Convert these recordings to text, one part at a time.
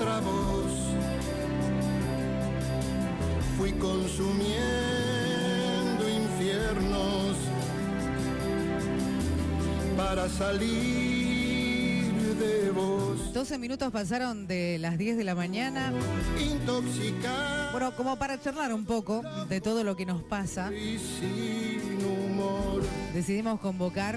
otra voz. Fui consumiendo infiernos para salir de vos. 12 minutos pasaron de las 10 de la mañana. Intoxicado. Bueno, como para charlar un poco de todo lo que nos pasa, Y sin humor. decidimos convocar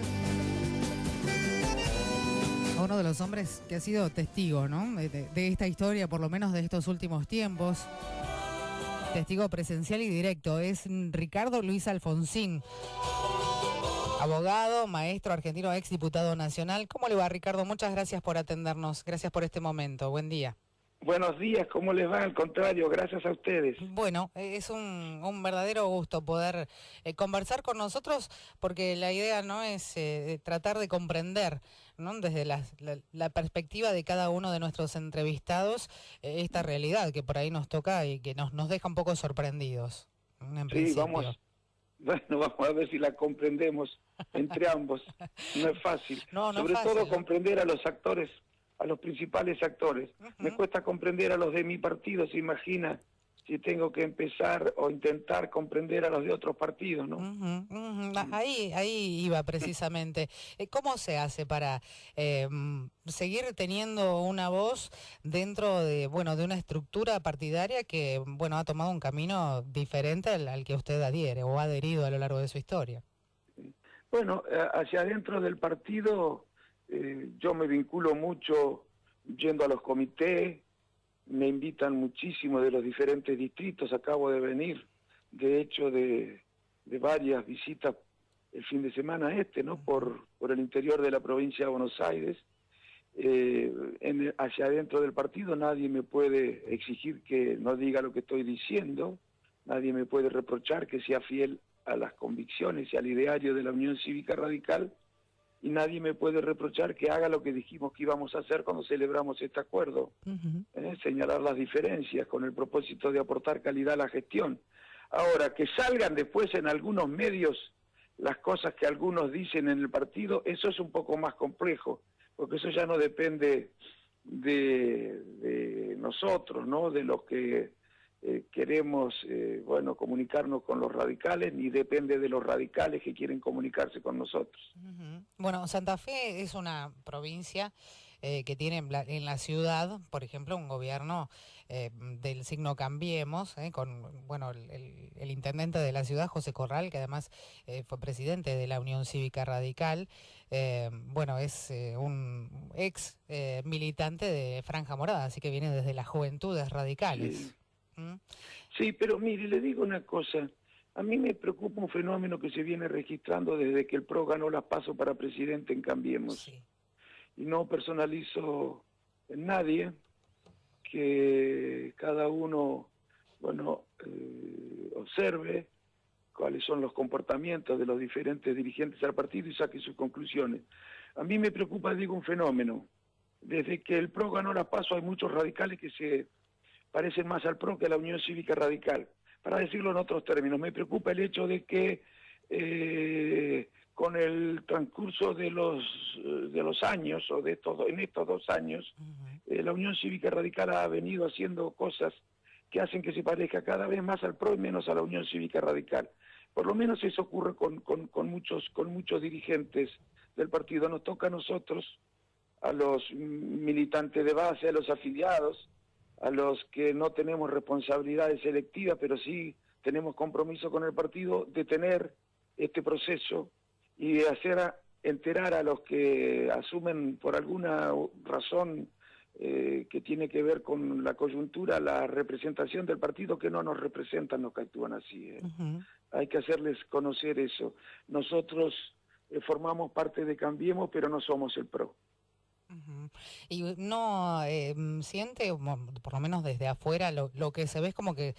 a uno de los hombres que ha sido testigo, ¿no? de esta historia, por lo menos de estos últimos tiempos. Testigo presencial y directo. Es Ricardo Luis Alfonsín. Abogado, maestro argentino, ex diputado nacional. ¿Cómo le va, Ricardo? Muchas gracias por atendernos. Gracias por este momento. Buen día. Buenos días, ¿cómo les va? Al contrario, gracias a ustedes. Bueno, es un verdadero gusto poder conversar con nosotros, porque la idea no es tratar de comprender, ¿no? Desde la perspectiva de cada uno de nuestros entrevistados esta realidad que por ahí nos toca y que nos deja un poco sorprendidos. En principio. Vamos a ver si la comprendemos entre ambos. No es fácil. No Sobre es fácil, todo ¿no? comprender a los actores, a los principales actores. Uh-huh. Me cuesta comprender a los de mi partido, se imagina si tengo que empezar o intentar comprender a los de otros partidos, ¿no? Uh-huh, uh-huh. Ahí iba precisamente. ¿Cómo se hace para seguir teniendo una voz dentro de una estructura partidaria que ha tomado un camino diferente al que usted adhiere o ha adherido a lo largo de su historia? Bueno, hacia adentro del partido yo me vinculo mucho yendo a los comités, me invitan muchísimo de los diferentes distritos, acabo de venir, de hecho, de varias visitas el fin de semana ¿no? Por el interior de la provincia de Buenos Aires. Hacia adentro del partido nadie me puede exigir que no diga lo que estoy diciendo, nadie me puede reprochar que sea fiel a las convicciones y al ideario de la Unión Cívica Radical, y nadie me puede reprochar que haga lo que dijimos que íbamos a hacer cuando celebramos este acuerdo. Uh-huh. Señalar las diferencias con el propósito de aportar calidad a la gestión. Ahora, que salgan después en algunos medios las cosas que algunos dicen en el partido, eso es un poco más complejo, porque eso ya no depende de nosotros, ¿no? De los que queremos comunicarnos con los radicales, ni depende de los radicales que quieren comunicarse con nosotros. Uh-huh. Bueno, Santa Fe es una provincia que tiene en la ciudad, por ejemplo, un gobierno del signo Cambiemos, con el intendente de la ciudad, José Corral, que además fue presidente de la Unión Cívica Radical. Es un ex militante de Franja Morada, así que viene desde las Juventudes Radicales. Sí. Sí, pero mire, le digo una cosa, a mí me preocupa un fenómeno que se viene registrando desde que el PRO ganó las PASO para presidente en Cambiemos. Sí. Y no personalizo en nadie, que cada uno, observe cuáles son los comportamientos de los diferentes dirigentes del partido y saque sus conclusiones. A mí me preocupa, un fenómeno. Desde que el PRO ganó las PASO hay muchos radicales que se parecen más al PRO que a la Unión Cívica Radical. Para decirlo en otros términos, me preocupa el hecho de que con el transcurso de los años, o en estos 2 años, uh-huh. La Unión Cívica Radical ha venido haciendo cosas que hacen que se parezca cada vez más al PRO y menos a la Unión Cívica Radical. Por lo menos eso ocurre con muchos dirigentes del partido. Nos toca a nosotros, a los militantes de base, a los afiliados, a los que no tenemos responsabilidades selectivas, pero sí tenemos compromiso con el partido, de tener este proceso y de hacer enterar a los que asumen por alguna razón que tiene que ver con la coyuntura, la representación del partido, que no nos representan los que actúan así. Uh-huh. Hay que hacerles conocer eso. Nosotros formamos parte de Cambiemos, pero no somos el PRO. Uh-huh. Y no siente, por lo menos desde afuera, lo que se ve es como que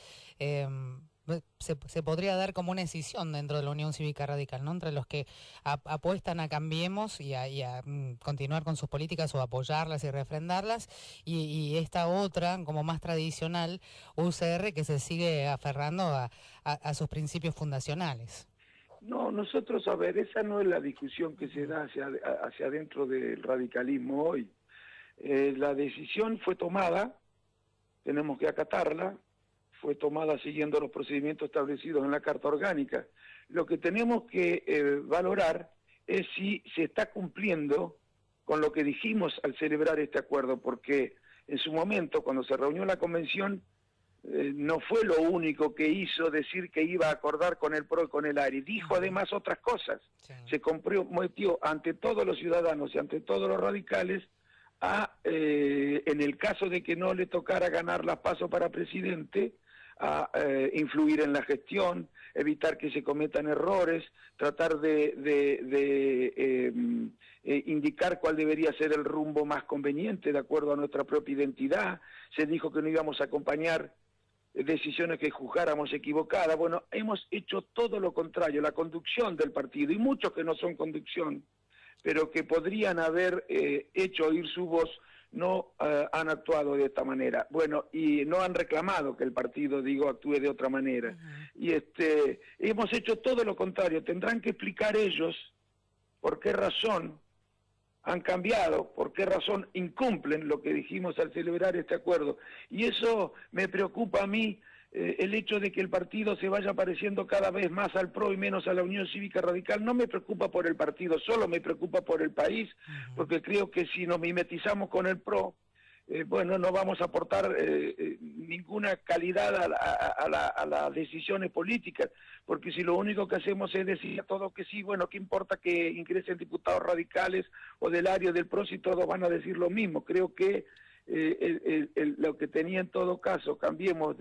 se podría dar como una escisión dentro de la Unión Cívica Radical, ¿no? Entre los que apuestan a Cambiemos y a continuar con sus políticas o apoyarlas y refrendarlas, y esta otra, como más tradicional, UCR, que se sigue aferrando a sus principios fundacionales. No, nosotros, esa no es la discusión que se da hacia adentro del radicalismo hoy. La decisión fue tomada tenemos que acatarla, fue tomada siguiendo los procedimientos establecidos en la Carta Orgánica. Lo que tenemos que valorar es si se está cumpliendo con lo que dijimos al celebrar este acuerdo, porque en su momento, cuando se reunió la convención, no fue lo único que hizo decir que iba a acordar con el PRO y con el ARI, dijo además otras cosas. Sí. Se comprometió ante todos los ciudadanos y ante todos los radicales a, en el caso de que no le tocara ganar las PASO para presidente, a influir en la gestión, evitar que se cometan errores, tratar de indicar cuál debería ser el rumbo más conveniente de acuerdo a nuestra propia identidad. Se dijo que no íbamos a acompañar decisiones que juzgáramos equivocadas. Bueno, hemos hecho todo lo contrario, la conducción del partido, y muchos que no son conducción, pero que podrían haber hecho oír su voz, no han actuado de esta manera. Bueno, y no han reclamado que el partido, actúe de otra manera. Y hemos hecho todo lo contrario. Tendrán que explicar ellos por qué razón han cambiado, por qué razón incumplen lo que dijimos al celebrar este acuerdo. Y eso me preocupa a mí, el hecho de que el partido se vaya pareciendo cada vez más al PRO y menos a la Unión Cívica Radical. No me preocupa por el partido solo, me preocupa por el país, porque creo que si nos mimetizamos con el PRO, no vamos a aportar ninguna calidad a las decisiones políticas, porque si lo único que hacemos es decir a todos que sí, bueno, ¿qué importa que ingresen diputados radicales o del área del PRO si todos van a decir lo mismo? Creo que lo que tenía en todo caso, cambiemos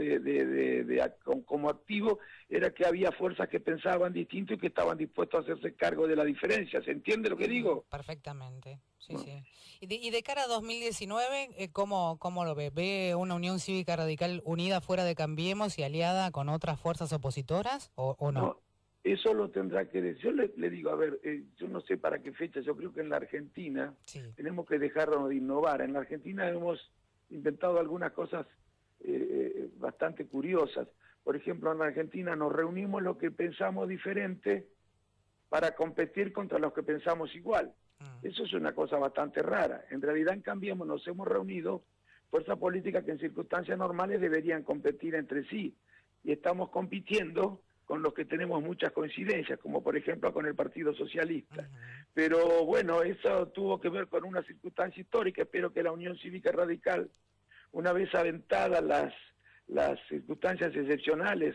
como activo, era que había fuerzas que pensaban distinto y que estaban dispuestos a hacerse cargo de la diferencia. ¿Se entiende lo que digo? Perfectamente, sí, sí. Y de cara a 2019, ¿cómo lo ve? ¿Ve una Unión Cívica Radical unida fuera de Cambiemos y aliada con otras fuerzas opositoras o no? No, eso lo tendrá que decir. Yo le digo, a ver, yo no sé para qué fecha, yo creo que en la Argentina tenemos que dejarnos de innovar. En la Argentina hemos inventado algunas cosas bastante curiosas. Por ejemplo, en la Argentina nos reunimos los que pensamos diferente para competir contra los que pensamos igual. Eso es una cosa bastante rara. En realidad, en Cambiemos nos hemos reunido fuerzas políticas que en circunstancias normales deberían competir entre sí. Y estamos compitiendo con los que tenemos muchas coincidencias, como por ejemplo con el Partido Socialista. Pero bueno, eso tuvo que ver con una circunstancia histórica. Espero que la Unión Cívica Radical, una vez aventadas las circunstancias excepcionales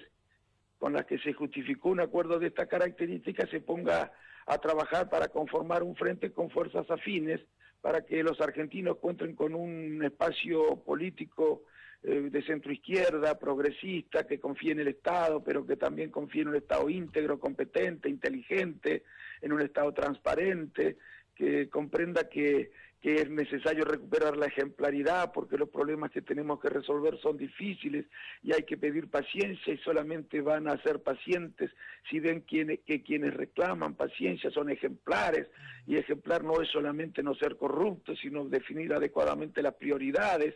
con las que se justificó un acuerdo de esta característica, se ponga a trabajar para conformar un frente con fuerzas afines, para que los argentinos cuenten con un espacio político de centroizquierda, progresista, que confíe en el Estado, pero que también confíe en un Estado íntegro, competente, inteligente, en un Estado transparente, que comprenda que es necesario recuperar la ejemplaridad porque los problemas que tenemos que resolver son difíciles y hay que pedir paciencia, y solamente van a ser pacientes si ven que quienes reclaman paciencia son ejemplares, y ejemplar no es solamente no ser corrupto, sino definir adecuadamente las prioridades.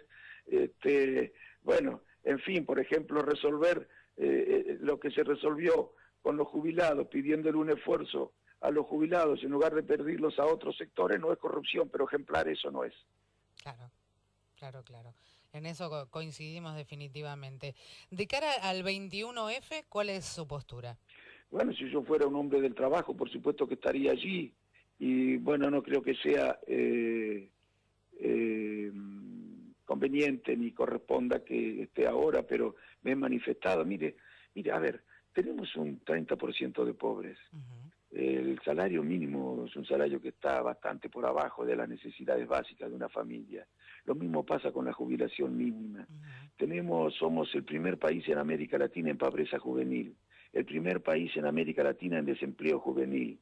Bueno, en fin, por ejemplo, resolver lo que se resolvió con los jubilados, pidiéndole un esfuerzo a los jubilados en lugar de pedirlos a otros sectores, no es corrupción, pero ejemplar eso no es. Claro. En eso coincidimos definitivamente. De cara al 21F, ¿cuál es su postura? Bueno, si yo fuera un hombre del trabajo, por supuesto que estaría allí, y bueno, no creo que sea conveniente ni corresponda que esté ahora, pero me he manifestado. Mire, a ver, tenemos un 30% de pobres. El salario mínimo es un salario que está bastante por abajo de las necesidades básicas de una familia. Lo mismo pasa con la jubilación mínima. Somos el primer país en América Latina en pobreza juvenil, el primer país en América Latina en desempleo juvenil.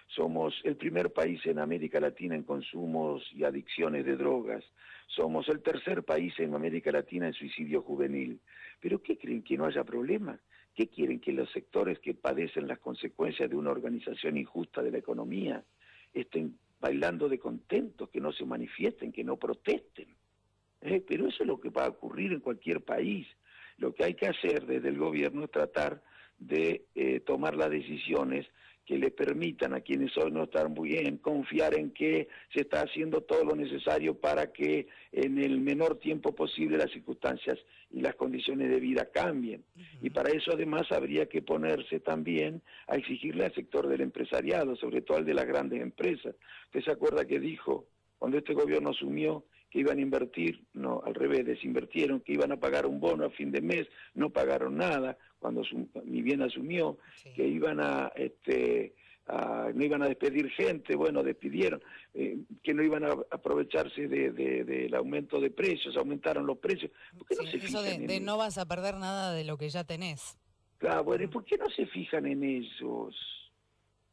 Somos el primer país en América Latina en consumos y adicciones de drogas. Somos el tercer país en América Latina en suicidio juvenil. ¿Pero qué creen, que no haya problemas? ¿Qué quieren? ¿Que los sectores que padecen las consecuencias de una organización injusta de la economía estén bailando de contentos, que no se manifiesten, que no protesten? Pero eso es lo que va a ocurrir en cualquier país. Lo que hay que hacer desde el gobierno es tratar de tomar las decisiones que le permitan a quienes hoy no están muy bien confiar en que se está haciendo todo lo necesario para que en el menor tiempo posible las circunstancias y las condiciones de vida cambien. Y para eso además habría que ponerse también a exigirle al sector del empresariado, sobre todo al de las grandes empresas. ¿Usted se acuerda que dijo, cuando este gobierno asumió, que iban a invertir? No, al revés, desinvertieron, que iban a pagar un bono a fin de mes, no pagaron nada, cuando ni bien asumió, sí, que iban no iban a despedir gente, bueno, despidieron, que no iban a aprovecharse del aumento de precios, aumentaron los precios. ¿Por qué no se eso fijan de no vas a perder nada de lo que ya tenés? Claro, bueno, ¿y por qué no se fijan en esos?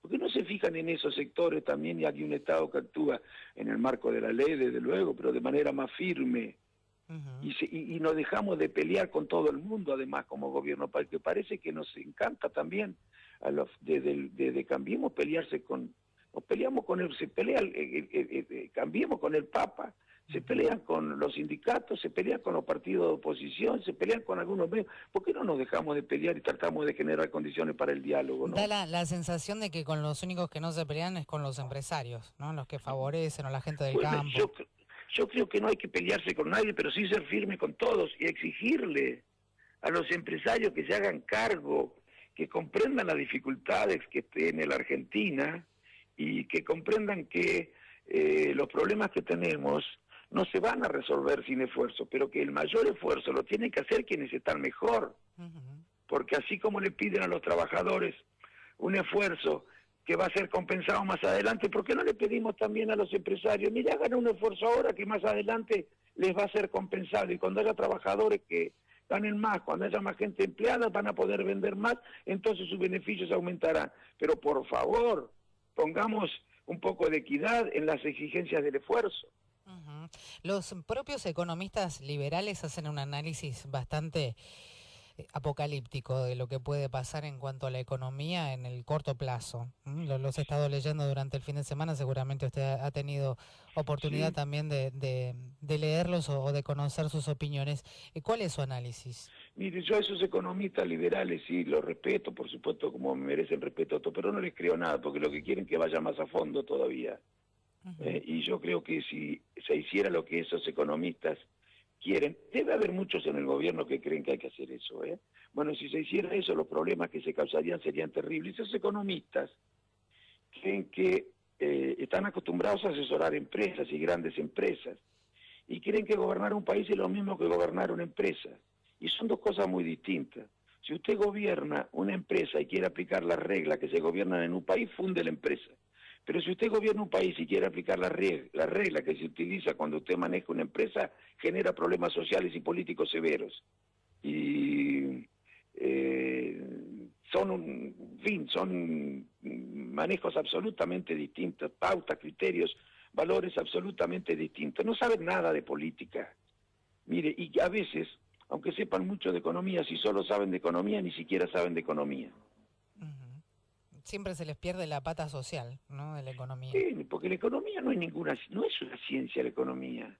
¿Por qué no se fijan en esos sectores también? Y hay un Estado que actúa en el marco de la ley, desde luego, pero de manera más firme. Y nos dejamos de pelear con todo el mundo, además, como gobierno, porque parece que nos encanta también a los de Cambiemos pelearse con... Nos peleamos con se pelea Cambiemos con el Papa, se pelean con los sindicatos, se pelean con los partidos de oposición, se pelean con algunos medios. ¿Por qué no nos dejamos de pelear y tratamos de generar condiciones para el diálogo, no? Da la sensación de que con los únicos que no se pelean es con los empresarios, ¿no? Los que favorecen, o la gente del campo. Yo creo que no hay que pelearse con nadie, pero sí ser firme con todos y exigirle a los empresarios que se hagan cargo, que comprendan las dificultades que tiene la Argentina y que comprendan que los problemas que tenemos no se van a resolver sin esfuerzo, pero que el mayor esfuerzo lo tienen que hacer quienes están mejor, porque así como le piden a los trabajadores un esfuerzo que va a ser compensado más adelante, ¿por qué no le pedimos también a los empresarios? Mira, hagan un esfuerzo ahora que más adelante les va a ser compensado, y cuando haya trabajadores que ganen más, cuando haya más gente empleada, van a poder vender más, entonces sus beneficios aumentarán. Pero por favor, pongamos un poco de equidad en las exigencias del esfuerzo. Los propios economistas liberales hacen un análisis bastante apocalíptico de lo que puede pasar en cuanto a la economía en el corto plazo. Los he estado leyendo durante el fin de semana, seguramente usted ha tenido oportunidad Sí. también de leerlos o de conocer sus opiniones. ¿Cuál es su análisis? Mire, yo a esos economistas liberales sí los respeto, por supuesto, como me merecen respeto, pero no les creo nada, porque lo que quieren es que vaya más a fondo todavía. Y yo creo que si se hiciera lo que esos economistas quieren, debe haber muchos en el gobierno que creen que hay que hacer eso, Bueno, si se hiciera eso, los problemas que se causarían serían terribles. Esos economistas creen que están acostumbrados a asesorar empresas y grandes empresas, y creen que gobernar un país es lo mismo que gobernar una empresa, y son dos cosas muy distintas. Si usted gobierna una empresa y quiere aplicar las reglas que se gobiernan en un país, funde la empresa. Pero si usted gobierna un país y quiere aplicar la regla que se utiliza cuando usted maneja una empresa, genera problemas sociales y políticos severos. Y son manejos absolutamente distintos, pautas, criterios, valores absolutamente distintos. No saben nada de política. Mire, y a veces, aunque sepan mucho de economía, si solo saben de economía, ni siquiera saben de economía. Siempre se les pierde la pata social, ¿no?, de la economía. Sí, porque la economía no es una ciencia la economía.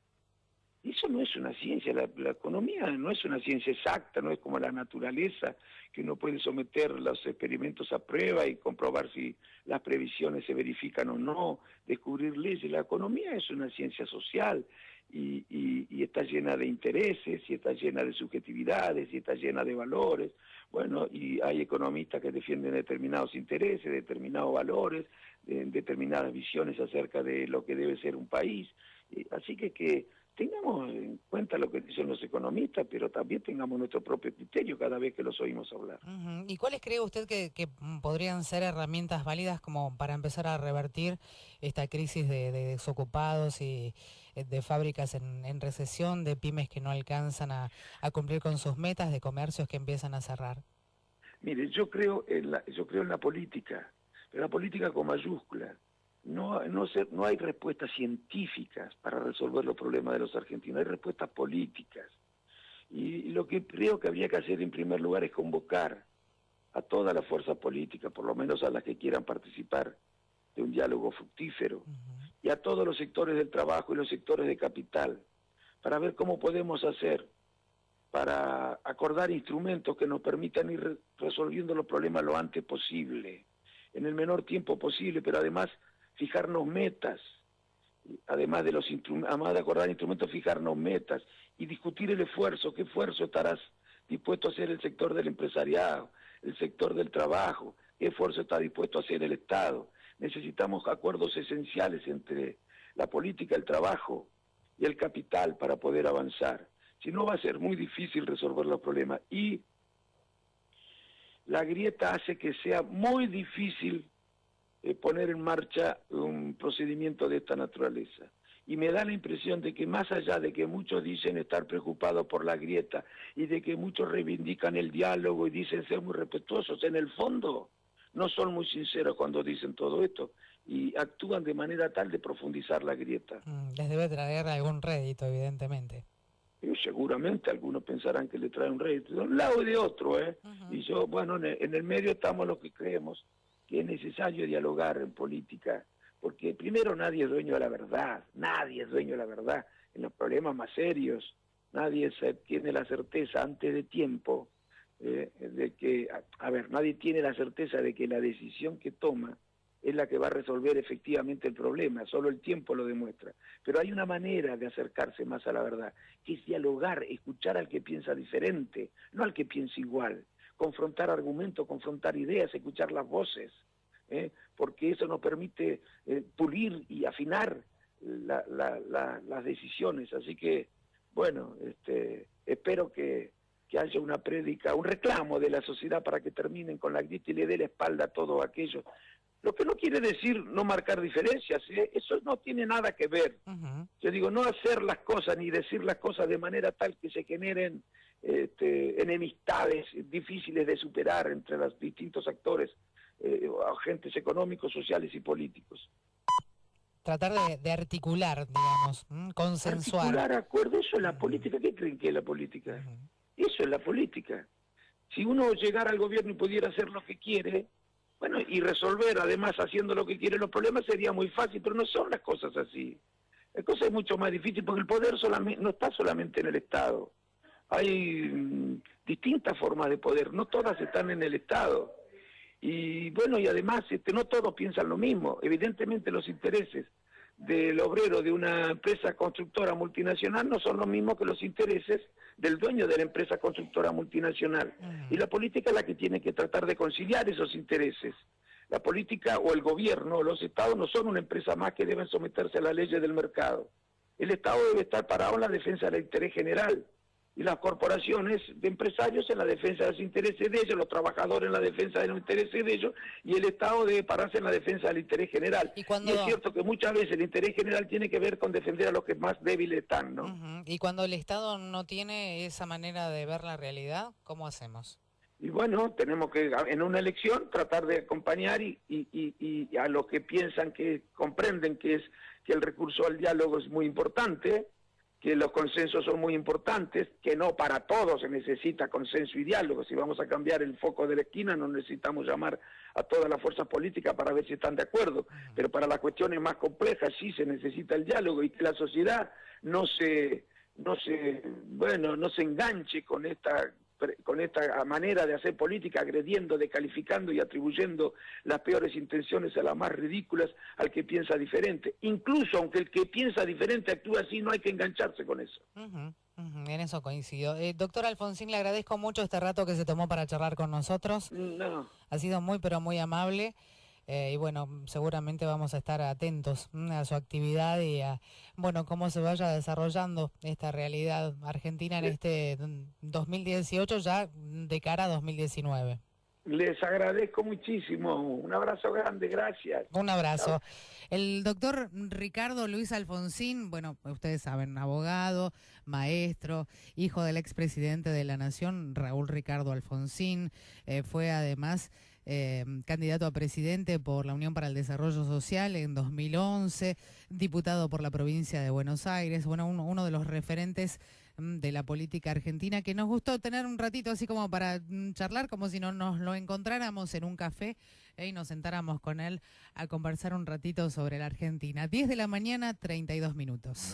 Eso no es una ciencia, la economía no es una ciencia exacta, no es como la naturaleza, que uno puede someter los experimentos a prueba y comprobar si las previsiones se verifican o no, descubrir leyes. La economía es una ciencia social y está llena de intereses, y está llena de subjetividades, y está llena de valores. Bueno, y hay economistas que defienden determinados intereses, determinados valores, determinadas visiones acerca de lo que debe ser un país. Así que tengamos en cuenta lo que dicen los economistas, pero también tengamos nuestro propio criterio cada vez que los oímos hablar. ¿Y cuáles cree usted que podrían ser herramientas válidas como para empezar a revertir esta crisis de desocupados y de fábricas en recesión, de pymes que no alcanzan a cumplir con sus metas, de comercios que empiezan a cerrar? Mire, yo creo en la política, pero la política con mayúscula. No hay respuestas científicas para resolver los problemas de los argentinos, hay respuestas políticas. Y lo que creo que habría que hacer en primer lugar es convocar a toda la fuerza política, por lo menos a las que quieran participar de un diálogo fructífero, y a todos los sectores del trabajo y los sectores de capital, para ver cómo podemos hacer para acordar instrumentos que nos permitan ir resolviendo los problemas lo antes posible, en el menor tiempo posible, pero además fijarnos metas, además de acordar instrumentos, fijarnos metas y discutir el esfuerzo, qué esfuerzo estarás dispuesto a hacer el sector del empresariado, el sector del trabajo, qué esfuerzo está dispuesto a hacer el Estado. Necesitamos acuerdos esenciales entre la política, el trabajo y el capital para poder avanzar. Si no, va a ser muy difícil resolver los problemas. Y la grieta hace que sea muy difícil poner en marcha un procedimiento de esta naturaleza. Y me da la impresión de que más allá de que muchos dicen estar preocupados por la grieta y de que muchos reivindican el diálogo y dicen ser muy respetuosos, en el fondo no son muy sinceros cuando dicen todo esto y actúan de manera tal de profundizar la grieta. Les debe traer algún rédito, evidentemente. Y seguramente algunos pensarán que le trae un rédito de un lado y de otro, Y yo, bueno, en el medio estamos los que creemos que es necesario dialogar en política, porque primero nadie es dueño de la verdad, nadie es dueño de la verdad. En los problemas más serios, nadie tiene la certeza antes de tiempo de que, nadie tiene la certeza de que la decisión que toma es la que va a resolver efectivamente el problema, solo el tiempo lo demuestra. Pero hay una manera de acercarse más a la verdad, que es dialogar, escuchar al que piensa diferente, no al que piensa igual, confrontar argumentos, confrontar ideas, escuchar las voces, porque eso nos permite pulir y afinar las decisiones. Así que, bueno, espero que haya una prédica, un reclamo de la sociedad para que terminen con la grieta y le dé la espalda a todo aquello. Lo que no quiere decir no marcar diferencias, eso no tiene nada que ver. Yo digo, no hacer las cosas ni decir las cosas de manera tal que se generen enemistades difíciles de superar entre los distintos actores, agentes económicos, sociales y políticos. Tratar de articular, digamos, consensuar. Articular acuerdos, eso es la política. ¿Qué creen que es la política? Eso es la política. Si uno llegara al gobierno y pudiera hacer lo que quiere, bueno, y resolver además haciendo lo que quiere los problemas, sería muy fácil, pero no son las cosas así. La cosa es mucho más difícil porque el poder no está solamente en el Estado. Hay distintas formas de poder, no todas están en el Estado. Y bueno, y además no todos piensan lo mismo. Evidentemente los intereses del obrero de una empresa constructora multinacional no son los mismos que los intereses del dueño de la empresa constructora multinacional. Y la política es la que tiene que tratar de conciliar esos intereses. La política o el gobierno o los estados no son una empresa más que deben someterse a las leyes del mercado. El Estado debe estar parado en la defensa del interés general y las corporaciones de empresarios en la defensa de los intereses de ellos, los trabajadores en la defensa de los intereses de ellos, y el Estado debe pararse en la defensa del interés general. Y es cierto que muchas veces el interés general tiene que ver con defender a los que más débiles están, ¿no? Y cuando el Estado no tiene esa manera de ver la realidad, ¿cómo hacemos? Y bueno, tenemos que en una elección tratar de acompañar y a los que piensan, que comprenden que el recurso al diálogo es muy importante, que los consensos son muy importantes, que no para todos se necesita consenso y diálogo. Si vamos a cambiar el foco de la esquina, no necesitamos llamar a todas las fuerzas políticas para ver si están de acuerdo, pero para las cuestiones más complejas sí se necesita el diálogo, y que la sociedad no se enganche con esta manera de hacer política, agrediendo, descalificando y atribuyendo las peores intenciones a las más ridículas al que piensa diferente. Incluso aunque el que piensa diferente actúa así, no hay que engancharse con eso. En eso coincido. Doctor Alfonsín, le agradezco mucho este rato que se tomó para charlar con nosotros. No. Ha sido muy, pero muy amable. Y bueno, seguramente vamos a estar atentos a su actividad y a cómo se vaya desarrollando esta realidad argentina en este 2018, ya de cara a 2019. Les agradezco muchísimo. Un abrazo grande, gracias. Un abrazo. Chao. El doctor Ricardo Luis Alfonsín, ustedes saben, abogado, maestro, hijo del expresidente de la Nación, Raúl Ricardo Alfonsín, fue además candidato a presidente por la Unión para el Desarrollo Social en 2011, diputado por la provincia de Buenos Aires, uno de los referentes de la política argentina, que nos gustó tener un ratito así como para charlar, como si no nos lo encontráramos en un café y nos sentáramos con él a conversar un ratito sobre la Argentina. 10 de la mañana, 32 minutos.